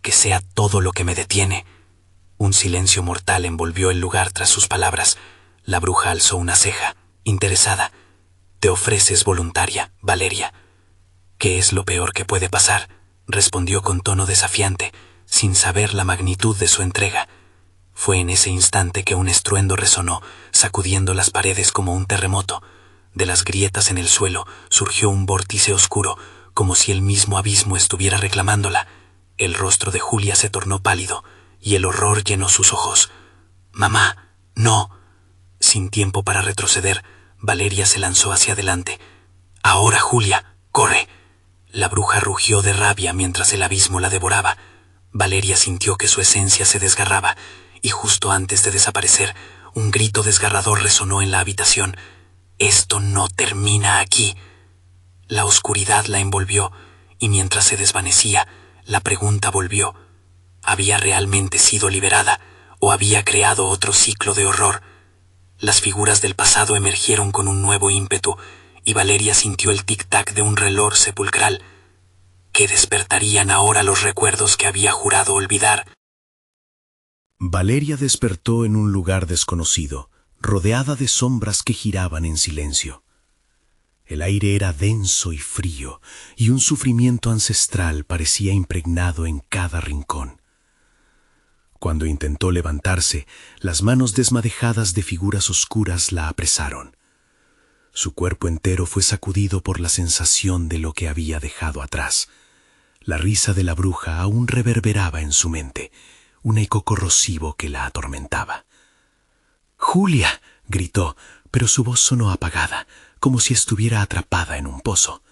que sea todo lo que me detiene». Un silencio mortal envolvió el lugar tras sus palabras. La bruja alzó una ceja, interesada. «Te ofreces voluntaria, Valeria». «¿Qué es lo peor que puede pasar?», respondió con tono desafiante, sin saber la magnitud de su entrega. Fue en ese instante que un estruendo resonó, sacudiendo las paredes como un terremoto. De las grietas en el suelo surgió un vórtice oscuro, como si el mismo abismo estuviera reclamándola. El rostro de Julia se tornó pálido, y el horror llenó sus ojos. «Mamá, no». Sin tiempo para retroceder, Valeria se lanzó hacia adelante. «Ahora, Julia, corre». La bruja rugió de rabia mientras el abismo la devoraba. Valeria sintió que su esencia se desgarraba, y justo antes de desaparecer, un grito desgarrador resonó en la habitación. «Esto no termina aquí». La oscuridad la envolvió, y mientras se desvanecía, la pregunta volvió. ¿Había realmente sido liberada o había creado otro ciclo de horror? Las figuras del pasado emergieron con un nuevo ímpetu, y Valeria sintió el tic-tac de un reloj sepulcral, que despertarían ahora los recuerdos que había jurado olvidar. Valeria despertó en un lugar desconocido, rodeada de sombras que giraban en silencio. El aire era denso y frío, y un sufrimiento ancestral parecía impregnado en cada rincón. Cuando intentó levantarse, las manos desmadejadas de figuras oscuras la apresaron. Su cuerpo entero fue sacudido por la sensación de lo que había dejado atrás. La risa de la bruja aún reverberaba en su mente, un eco corrosivo que la atormentaba. «¡Julia!», gritó, pero su voz sonó apagada, como si estuviera atrapada en un pozo.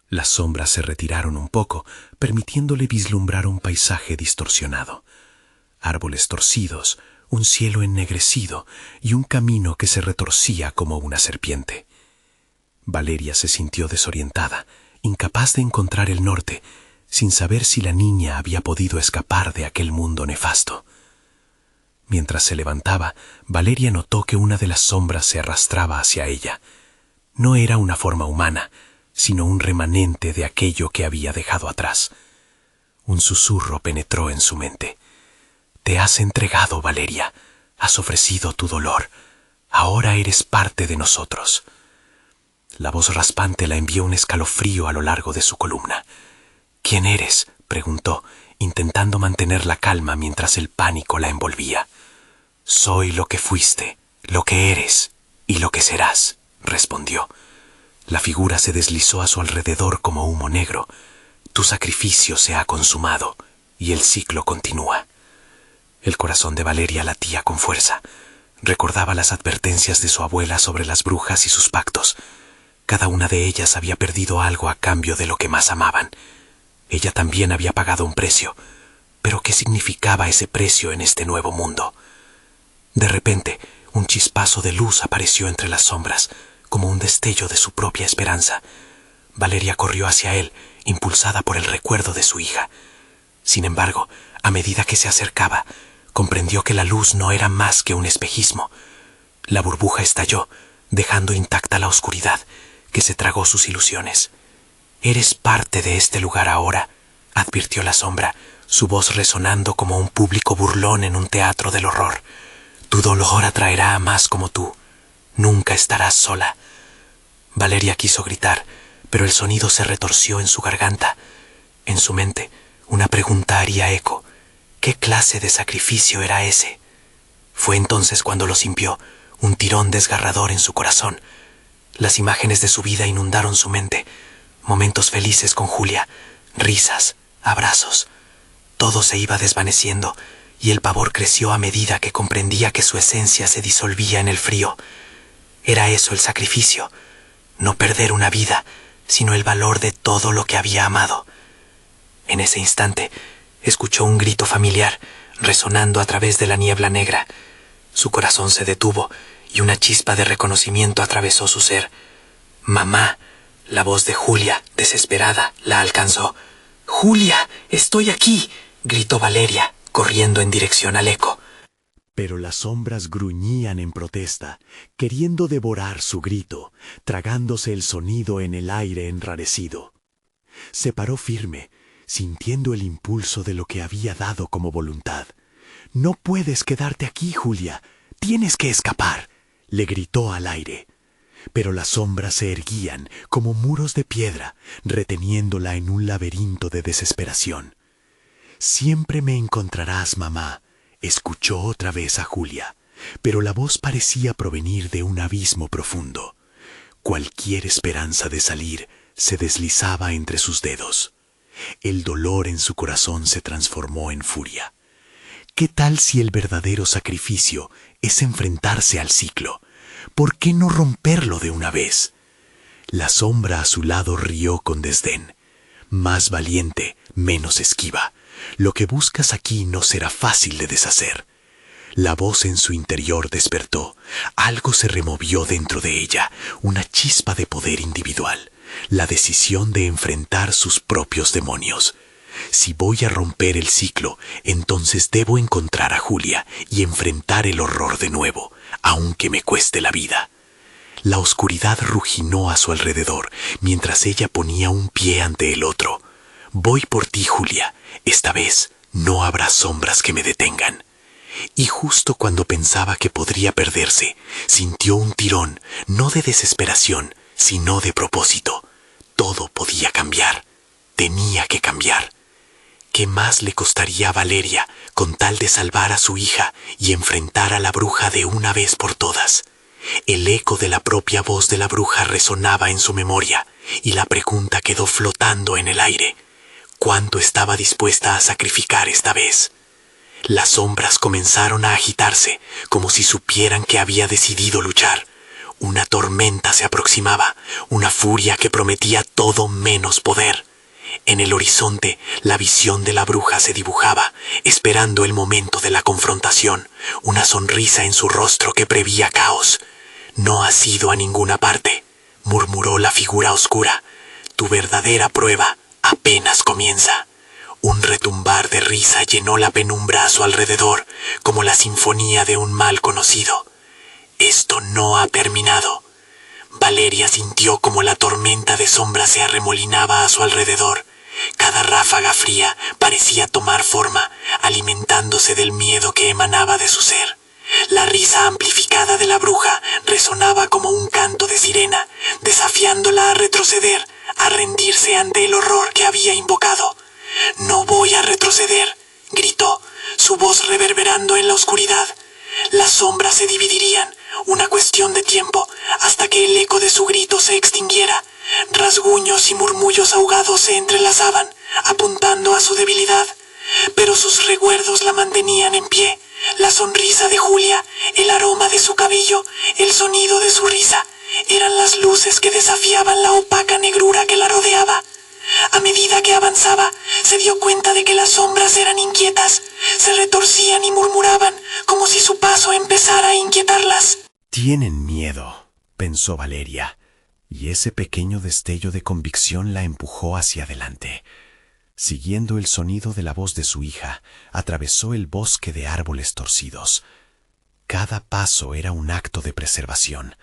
Las sombras se retiraron un poco, permitiéndole vislumbrar un paisaje distorsionado. Árboles torcidos, un cielo ennegrecido y un camino que se retorcía como una serpiente. Valeria se sintió desorientada, incapaz de encontrar el norte, sin saber si la niña había podido escapar de aquel mundo nefasto. Mientras se levantaba, Valeria notó que una de las sombras se arrastraba hacia ella. No era una forma humana, sino un remanente de aquello que había dejado atrás. Un susurro penetró en su mente. «Te has entregado, Valeria. Has ofrecido tu dolor. Ahora eres parte de nosotros». La voz raspante la envió un escalofrío a lo largo de su columna. «¿Quién eres?», preguntó, intentando mantener la calma mientras el pánico la envolvía. «Soy lo que fuiste, lo que eres y lo que serás», respondió. La figura se deslizó a su alrededor como humo negro. «Tu sacrificio se ha consumado y el ciclo continúa». El corazón de Valeria latía con fuerza. Recordaba las advertencias de su abuela sobre las brujas y sus pactos. Cada una de ellas había perdido algo a cambio de lo que más amaban. Ella también había pagado un precio. Pero ¿qué significaba ese precio en este nuevo mundo? De repente, un chispazo de luz apareció entre las sombras, como un destello de su propia esperanza. Valeria corrió hacia él, impulsada por el recuerdo de su hija. Sin embargo, a medida que se acercaba, comprendió que la luz no era más que un espejismo. La burbuja estalló, dejando intacta la oscuridad, que se tragó sus ilusiones. «Eres parte de este lugar ahora», advirtió la sombra, su voz resonando como un público burlón en un teatro del horror. «Tu dolor atraerá a más como tú. Nunca estarás sola». Valeria quiso gritar, pero el sonido se retorció en su garganta. En su mente, una pregunta haría eco. ¿Qué clase de sacrificio era ese? Fue entonces cuando lo sintió, un tirón desgarrador en su corazón. Las imágenes de su vida inundaron su mente. Momentos felices con Julia, risas, abrazos. Todo se iba desvaneciendo, y el pavor creció a medida que comprendía que su esencia se disolvía en el frío. Era eso el sacrificio, no perder una vida, sino el valor de todo lo que había amado. En ese instante, escuchó un grito familiar, resonando a través de la niebla negra. Su corazón se detuvo, y una chispa de reconocimiento atravesó su ser. «Mamá», la voz de Julia, desesperada, la alcanzó. «¡Julia, estoy aquí!», gritó Valeria, corriendo en dirección al eco. Pero las sombras gruñían en protesta, queriendo devorar su grito, tragándose el sonido en el aire enrarecido. Se paró firme, sintiendo el impulso de lo que había dado como voluntad. «No puedes quedarte aquí, Julia. Tienes que escapar», le gritó al aire. Pero las sombras se erguían como muros de piedra, reteniéndola en un laberinto de desesperación. «Siempre me encontrarás, mamá», escuchó otra vez a Julia, pero la voz parecía provenir de un abismo profundo. Cualquier esperanza de salir se deslizaba entre sus dedos. El dolor en su corazón se transformó en furia. ¿Qué tal si el verdadero sacrificio es enfrentarse al ciclo? ¿Por qué no romperlo de una vez? La sombra a su lado rió con desdén. «Más valiente, menos esquiva. Lo que buscas aquí no será fácil de deshacer». La voz en su interior despertó. Algo se removió dentro de ella, una chispa de poder individual. la decisión de enfrentar sus propios demonios. Si voy a romper el ciclo, entonces debo encontrar a Julia y enfrentar el horror de nuevo, aunque me cueste la vida. La oscuridad ruginó a su alrededor, mientras ella ponía un pie ante el otro. Voy por ti, Julia. Esta vez no habrá sombras que me detengan. Y justo cuando pensaba que podría perderse, sintió un tirón, no de desesperación, sino de propósito. Todo podía cambiar. Tenía que cambiar. ¿Qué más le costaría a Valeria con tal de salvar a su hija y enfrentar a la bruja de una vez por todas? El eco de la propia voz de la bruja resonaba en su memoria y la pregunta quedó flotando en el aire. ¿Cuánto estaba dispuesta a sacrificar esta vez? Las sombras comenzaron a agitarse como si supieran que había decidido luchar. Una tormenta se aproximaba, una furia que prometía todo menos poder. En el horizonte, la visión de la bruja se dibujaba, esperando el momento de la confrontación, una sonrisa en su rostro que prevía caos. «No has ido a ninguna parte», murmuró la figura oscura. «Tu verdadera prueba apenas comienza». Un retumbar de risa llenó la penumbra a su alrededor, como la sinfonía de un mal conocido. «Esto no ha terminado». Valeria sintió como la tormenta de sombras se arremolinaba a su alrededor. Cada ráfaga fría parecía tomar forma, alimentándose del miedo que emanaba de su ser. La risa amplificada de la bruja resonaba como un canto de sirena, desafiándola a retroceder, a rendirse ante el horror que había invocado. «No voy a retroceder», gritó, su voz reverberando en la oscuridad. Las sombras se dividirían, una cuestión de tiempo, hasta que el eco de su grito se extinguiera. Rasguños y murmullos ahogados se entrelazaban, apuntando a su debilidad. Pero sus recuerdos la mantenían en pie. La sonrisa de Julia, el aroma de su cabello, el sonido de su risa, eran las luces que desafiaban la opaca negrura que la rodeaba. A medida que avanzaba, se dio cuenta de que las sombras eran inquietas. Se retorcían y murmuraban, como si su paso empezara a inquietarlas. «Tienen miedo», pensó Valeria, y ese pequeño destello de convicción la empujó hacia adelante. Siguiendo el sonido de la voz de su hija, atravesó el bosque de árboles torcidos. Cada paso era un acto de preservación,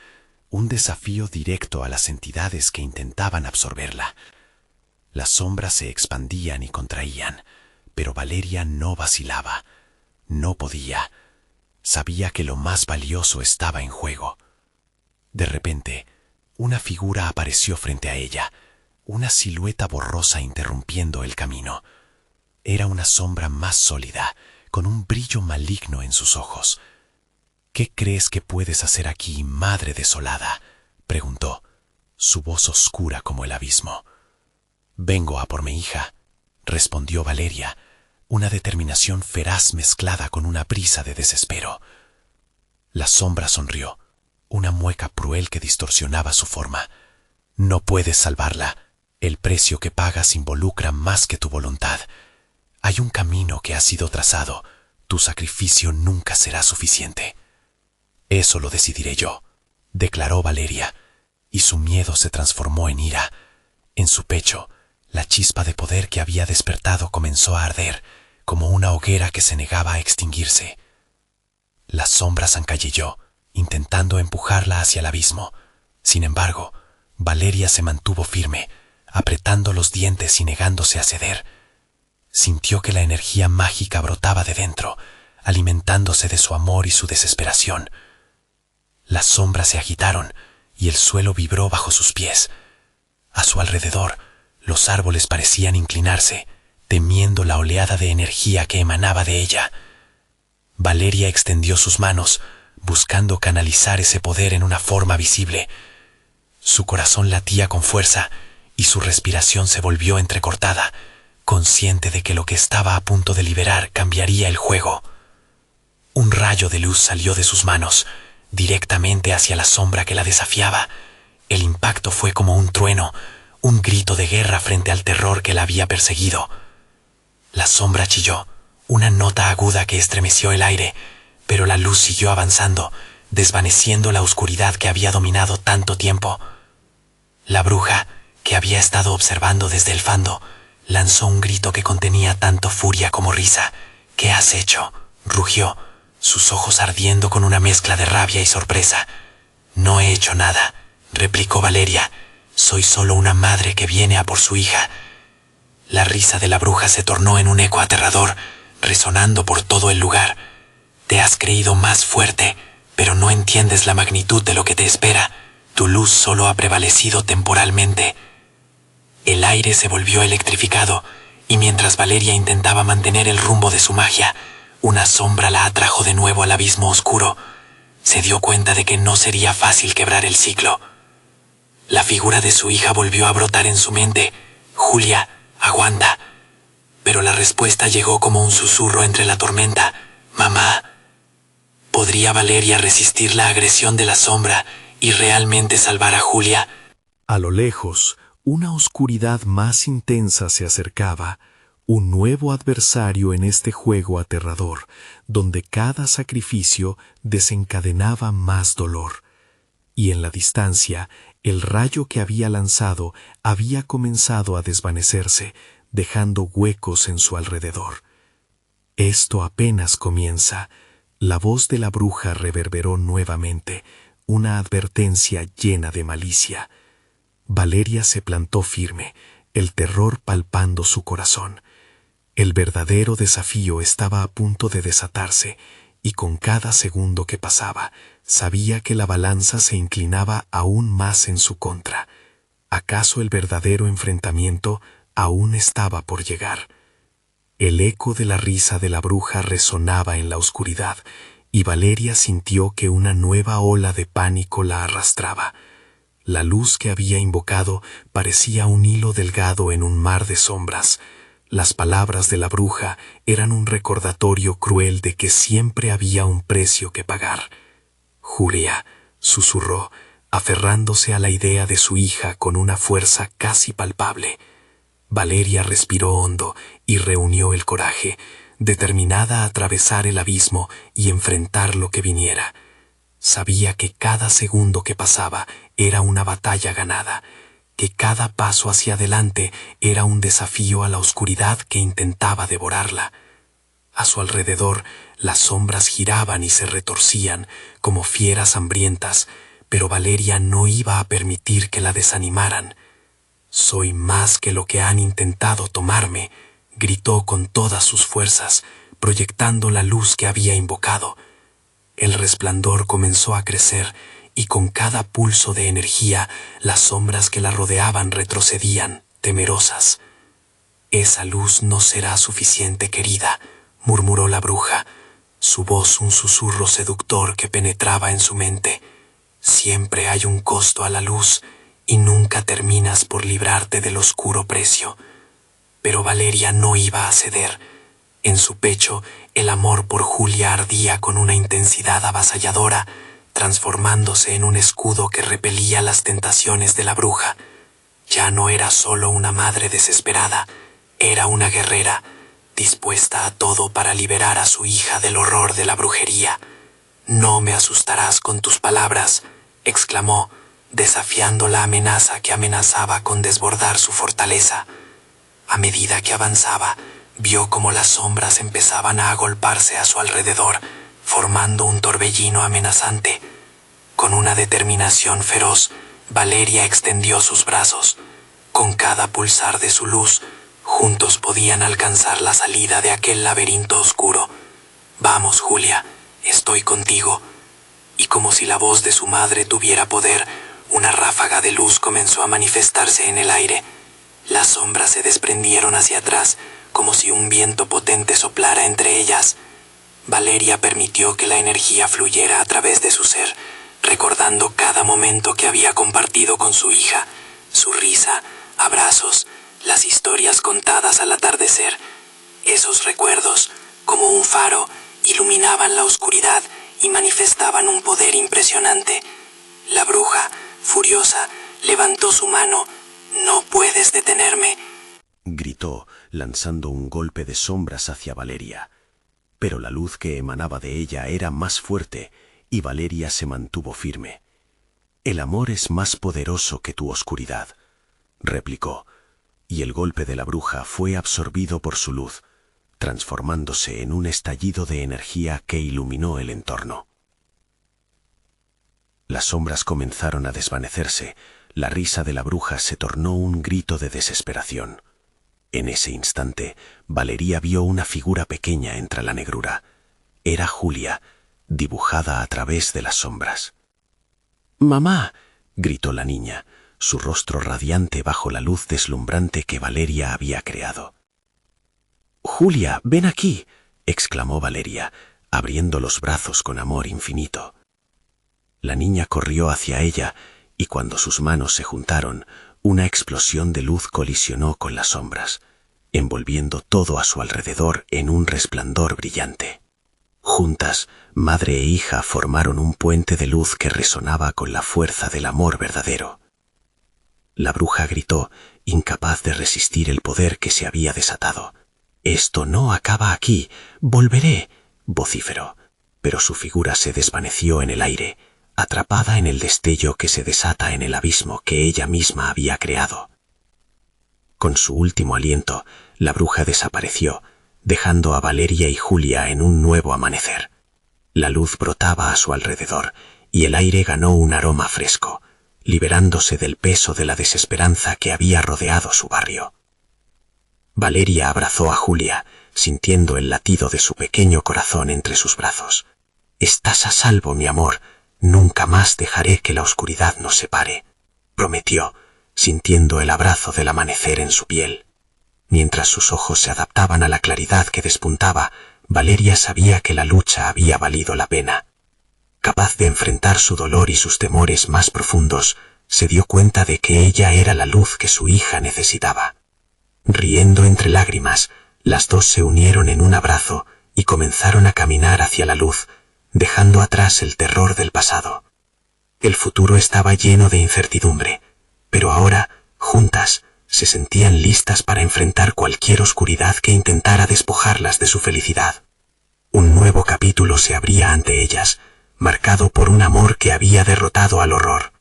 un desafío directo a las entidades que intentaban absorberla. Las sombras se expandían y contraían, pero Valeria no vacilaba. No podía. Sabía que lo más valioso estaba en juego. De repente, una figura apareció frente a ella, una silueta borrosa interrumpiendo el camino. Era una sombra más sólida, con un brillo maligno en sus ojos. «¿Qué crees que puedes hacer aquí, madre desolada?», preguntó, su voz oscura como el abismo. «Vengo a por mi hija», respondió Valeria, una determinación feraz mezclada con una brisa de desespero. La sombra sonrió, una mueca cruel que distorsionaba su forma. «No puedes salvarla. El precio que pagas involucra más que tu voluntad. Hay un camino que ha sido trazado. Tu sacrificio nunca será suficiente». «Eso lo decidiré yo», declaró Valeria, y su miedo se transformó en ira. En su pecho, la chispa de poder que había despertado comenzó a arder, como una hoguera que se negaba a extinguirse. La sombra zancallilló, intentando empujarla hacia el abismo. Sin embargo, Valeria se mantuvo firme, apretando los dientes y negándose a ceder. Sintió que la energía mágica brotaba de dentro, alimentándose de su amor y su desesperación. Las sombras se agitaron y el suelo vibró bajo sus pies. A su alrededor, los árboles parecían inclinarse, temiendo la oleada de energía que emanaba de ella. Valeria extendió sus manos, buscando canalizar ese poder en una forma visible. Su corazón latía con fuerza y su respiración se volvió entrecortada, consciente de que lo que estaba a punto de liberar cambiaría el juego. Un rayo de luz salió de sus manos, directamente hacia la sombra que la desafiaba. El impacto fue como un trueno, un grito de guerra frente al terror que la había perseguido. La sombra chilló, una nota aguda que estremeció el aire, pero la luz siguió avanzando, desvaneciendo la oscuridad que había dominado tanto tiempo. La bruja, que había estado observando desde el fando, lanzó un grito que contenía tanto furia como risa. «¿Qué has hecho?», rugió, sus ojos ardiendo con una mezcla de rabia y sorpresa. «No he hecho nada», replicó Valeria. «Soy solo una madre que viene a por su hija». La risa de la bruja se tornó en un eco aterrador, resonando por todo el lugar. «Te has creído más fuerte, pero no entiendes la magnitud de lo que te espera. Tu luz solo ha prevalecido temporalmente». El aire se volvió electrificado, y mientras Valeria intentaba mantener el rumbo de su magia, una sombra la atrajo de nuevo al abismo oscuro. Se dio cuenta de que no sería fácil quebrar el ciclo. La figura de su hija volvió a brotar en su mente. «Julia, aguanta». Pero la respuesta llegó como un susurro entre la tormenta. «Mamá». ¿Podría Valeria resistir la agresión de la sombra y realmente salvar a Julia? A lo lejos, una oscuridad más intensa se acercaba, un nuevo adversario en este juego aterrador, donde cada sacrificio desencadenaba más dolor. Y en la distancia, el rayo que había lanzado había comenzado a desvanecerse, dejando huecos en su alrededor. «Esto apenas comienza». La voz de la bruja reverberó nuevamente, una advertencia llena de malicia. Valeria se plantó firme, el terror palpando su corazón. El verdadero desafío estaba a punto de desatarse, y con cada segundo que pasaba, sabía que la balanza se inclinaba aún más en su contra. ¿Acaso el verdadero enfrentamiento aún estaba por llegar? El eco de la risa de la bruja resonaba en la oscuridad, y Valeria sintió que una nueva ola de pánico la arrastraba. La luz que había invocado parecía un hilo delgado en un mar de sombras. Las palabras de la bruja eran un recordatorio cruel de que siempre había un precio que pagar. «Julia», susurró, aferrándose a la idea de su hija con una fuerza casi palpable. Valeria respiró hondo y reunió el coraje, determinada a atravesar el abismo y enfrentar lo que viniera. Sabía que cada segundo que pasaba era una batalla ganada, que cada paso hacia adelante era un desafío a la oscuridad que intentaba devorarla. A su alrededor, las sombras giraban y se retorcían como fieras hambrientas, pero Valeria no iba a permitir que la desanimaran. «Soy más que lo que han intentado tomarme», gritó con todas sus fuerzas, proyectando la luz que había invocado. El resplandor comenzó a crecer, y con cada pulso de energía, las sombras que la rodeaban retrocedían, temerosas. «Esa luz no será suficiente, querida», murmuró la bruja, su voz un susurro seductor que penetraba en su mente. «Siempre hay un costo a la luz, y nunca terminas por librarte del oscuro precio». Pero Valeria no iba a ceder. En su pecho, el amor por Julia ardía con una intensidad avasalladora, transformándose en un escudo que repelía las tentaciones de la bruja. Ya no era solo una madre desesperada, era una guerrera, dispuesta a todo para liberar a su hija del horror de la brujería. «No me asustarás con tus palabras», exclamó, desafiando la amenaza que amenazaba con desbordar su fortaleza. A medida que avanzaba, vio cómo las sombras empezaban a agolparse a su alrededor, formando un torbellino amenazante. Con una determinación feroz, Valeria extendió sus brazos. Con cada pulsar de su luz, juntos podían alcanzar la salida de aquel laberinto oscuro. «Vamos, Julia, estoy contigo». Y como si la voz de su madre tuviera poder, una ráfaga de luz comenzó a manifestarse en el aire. Las sombras se desprendieron hacia atrás, como si un viento potente soplara entre ellas. Valeria permitió que la energía fluyera a través de su ser, recordando cada momento que había compartido con su hija, su risa, abrazos, las historias contadas al atardecer. Esos recuerdos, como un faro, iluminaban la oscuridad y manifestaban un poder impresionante. La bruja, furiosa, levantó su mano. «No puedes detenerme», gritó, lanzando un golpe de sombras hacia Valeria. Pero la luz que emanaba de ella era más fuerte, y Valeria se mantuvo firme. «El amor es más poderoso que tu oscuridad». replicó, y el golpe de la bruja fue absorbido por su luz, transformándose en un estallido de energía que iluminó el entorno. Las sombras comenzaron a desvanecerse, la risa de la bruja se tornó un grito de desesperación. En ese instante, Valeria vio una figura pequeña entre la negrura. Era Julia, dibujada a través de las sombras. «¡Mamá!», gritó la niña, su rostro radiante bajo la luz deslumbrante que Valeria había creado. «Julia, ven aquí», exclamó Valeria, abriendo los brazos con amor infinito. La niña corrió hacia ella, y cuando sus manos se juntaron, una explosión de luz colisionó con las sombras, envolviendo todo a su alrededor en un resplandor brillante. Juntas, madre e hija formaron un puente de luz que resonaba con la fuerza del amor verdadero. La bruja gritó, incapaz de resistir el poder que se había desatado. «Esto no acaba aquí, volveré», vociferó, pero su figura se desvaneció en el aire, atrapada en el destello que se desata en el abismo que ella misma había creado. Con su último aliento, la bruja desapareció, dejando a Valeria y Julia en un nuevo amanecer. La luz brotaba a su alrededor, y el aire ganó un aroma fresco, liberándose del peso de la desesperanza que había rodeado su barrio. Valeria abrazó a Julia, sintiendo el latido de su pequeño corazón entre sus brazos. «Estás a salvo, mi amor. Nunca más dejaré que la oscuridad nos separe», prometió, sintiendo el abrazo del amanecer en su piel. Mientras sus ojos se adaptaban a la claridad que despuntaba, Valeria sabía que la lucha había valido la pena. Capaz de enfrentar su dolor y sus temores más profundos, se dio cuenta de que ella era la luz que su hija necesitaba. Riendo entre lágrimas, las dos se unieron en un abrazo y comenzaron a caminar hacia la luz, dejando atrás el terror del pasado. El futuro estaba lleno de incertidumbre, pero ahora, juntas, se sentían listas para enfrentar cualquier oscuridad que intentara despojarlas de su felicidad. Un nuevo capítulo se abría ante ellas, marcado por un amor que había derrotado al horror.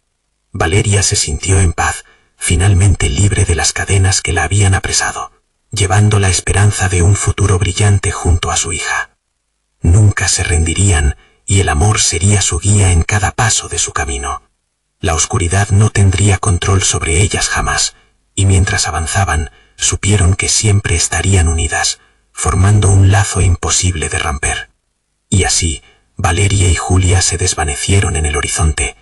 Valeria se sintió en paz, finalmente libre de las cadenas que la habían apresado, llevando la esperanza de un futuro brillante junto a su hija. Nunca se rendirían, y el amor sería su guía en cada paso de su camino. La oscuridad no tendría control sobre ellas jamás, y mientras avanzaban, supieron que siempre estarían unidas, formando un lazo imposible de romper. Y así, Valeria y Julia se desvanecieron en el horizonte,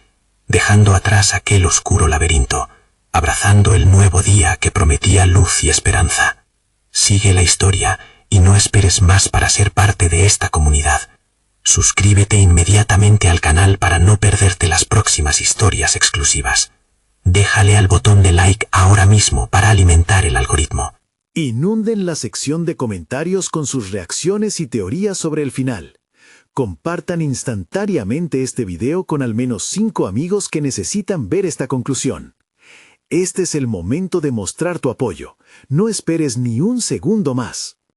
dejando atrás aquel oscuro laberinto, abrazando el nuevo día que prometía luz y esperanza. Sigue la historia y no esperes más para ser parte de esta comunidad. Suscríbete inmediatamente al canal para no perderte las próximas historias exclusivas. Déjale al botón de like ahora mismo para alimentar el algoritmo. Inunden la sección de comentarios con sus reacciones y teorías sobre el final. Compartan instantáneamente este video con al menos 5 amigos que necesitan ver esta conclusión. Este es el momento de mostrar tu apoyo. No esperes ni un segundo más.